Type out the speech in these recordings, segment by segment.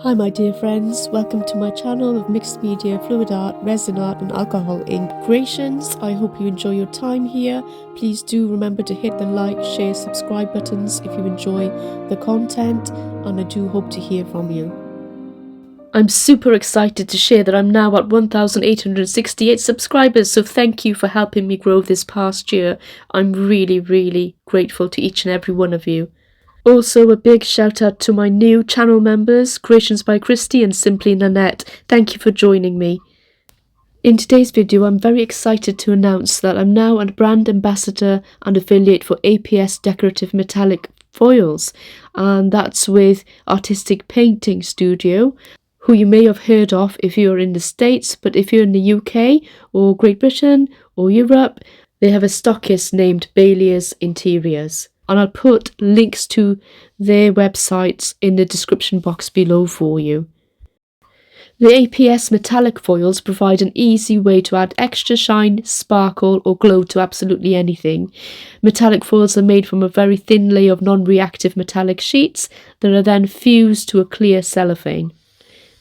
Hi my dear friends, welcome to my channel of mixed media, fluid art, resin art and alcohol ink creations. I hope you enjoy your time here. Please do remember to hit the like, share, subscribe buttons if you enjoy the content, and I do hope to hear from you. I'm super excited to share that I'm now at 1,868 subscribers, so thank you for helping me grow this past year. I'm really grateful to each and every one of you. Also, a big shout out to my new channel members, Creations by Christy and Simply Nanette. Thank you for joining me. In today's video, I'm very excited to announce that I'm now a brand ambassador and affiliate for APS Decorative Metallic Foils, and that's with Artistic Painting Studio, who you may have heard of if you're in the States, but if you're in the UK or Great Britain or Europe, they have a stockist named Bailey's Interiors. And I'll put links to their websites in the description box below for you. The APS Metallic Foils provide an easy way to add extra shine, sparkle or glow to absolutely anything. Metallic foils are made from a very thin layer of non-reactive metallic sheets that are then fused to a clear cellophane.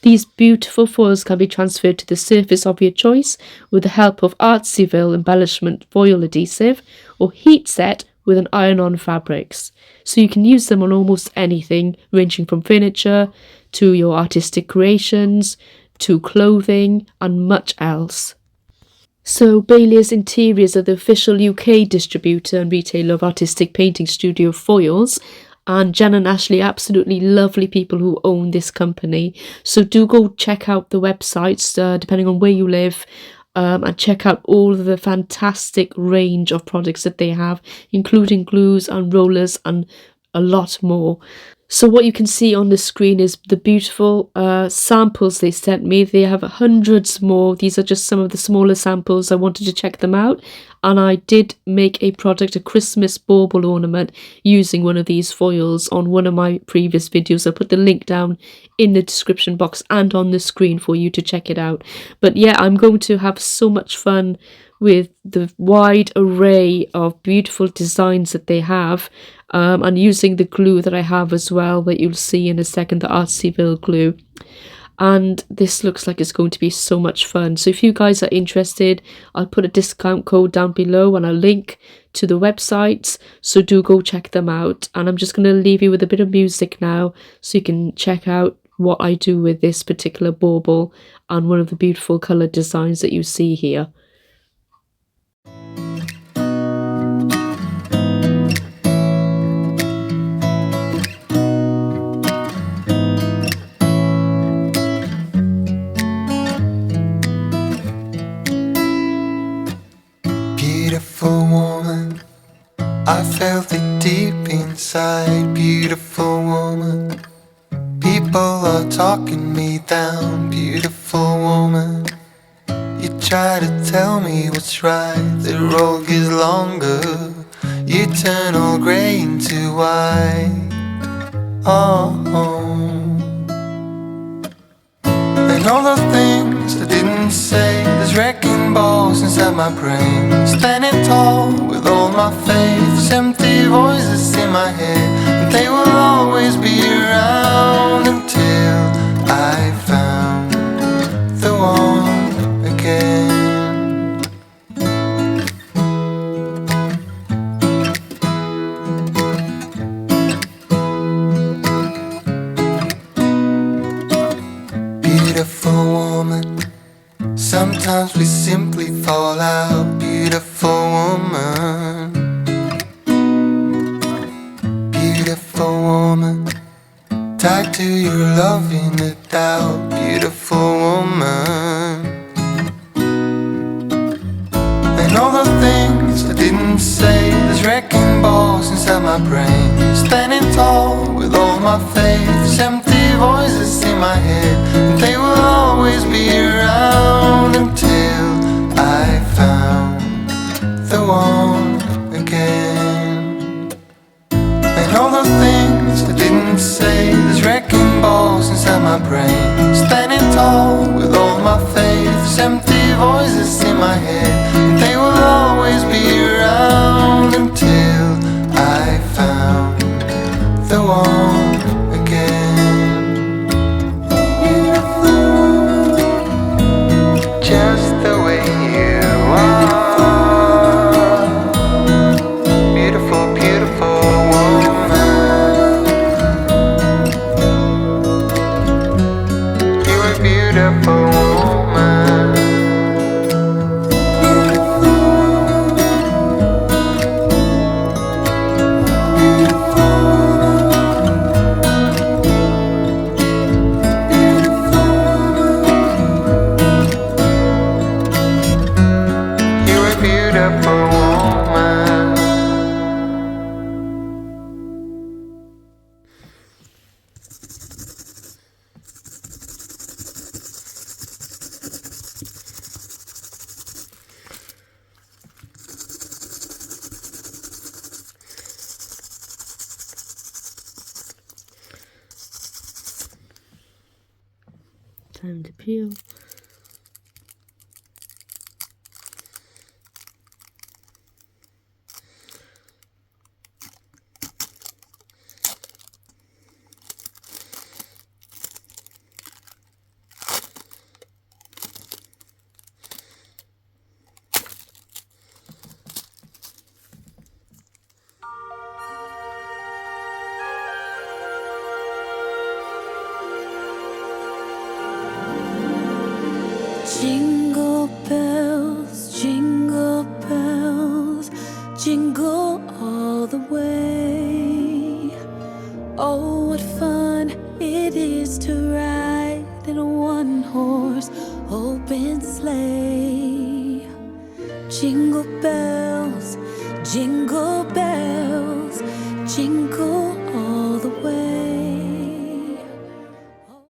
These beautiful foils can be transferred to the surface of your choice with the help of Artsiville embellishment foil adhesive or heat set with an iron-on fabrics, so you can use them on almost anything, ranging from furniture to your artistic creations to clothing and much else. So Bailey's Interiors are the official UK distributor and retailer of Artistic Painting Studio foils, and Jen and Ashley are absolutely lovely people who own this company, so do go check out the websites depending on where you live. And check out all of the fantastic range of products that they have, including glues and rollers and a lot more. So what you can see on the screen is the beautiful samples they sent me. They have hundreds more. These are just some of the smaller samples. I wanted to check them out, and I did make a product, a Christmas bauble ornament, using one of these foils on one of my previous videos. I'll put the link down in the description box and on the screen for you to check it out. But yeah, I'm going to have so much fun with the wide array of beautiful designs that they have, and using the glue that I have as well, that you'll see in a second, the Artsiville glue. And this looks like it's going to be so much fun. So if you guys are interested, I'll put a discount code down below and a link to the websites, so do go check them out. And I'm just going to leave you with a bit of music now so you can check out what I do with this particular bauble and one of the beautiful colour designs that you see here. Beautiful woman, I felt it deep inside. Beautiful woman, people are talking me down. Beautiful woman, you try to tell me what's right. The road gets longer, you turn all grey into white. And all the things I didn't say, there's wrecking balls inside my brain. Standing tall with all my faith, empty voices in my head, and they will always be around until I found the one again. Beautiful woman, sometimes we simply fall out. Beautiful woman, beautiful woman, tied to your love in the doubt. Beautiful woman, and all the things I didn't say, there's wrecking balls inside my brain. Standing tall with all my faith, empty voices in my head, and they will always be around until I found the one again. And all the things I didn't say, there's wrecking balls inside my brain. Standing tall with all my faith, empty voices in my head, and they will always be around until I found the one again. beautiful woman. You're a beautiful woman. Time to peel. Jingle bells, jingle all the way. Oh, what fun it is to ride in a one-horse open sleigh. Jingle bells,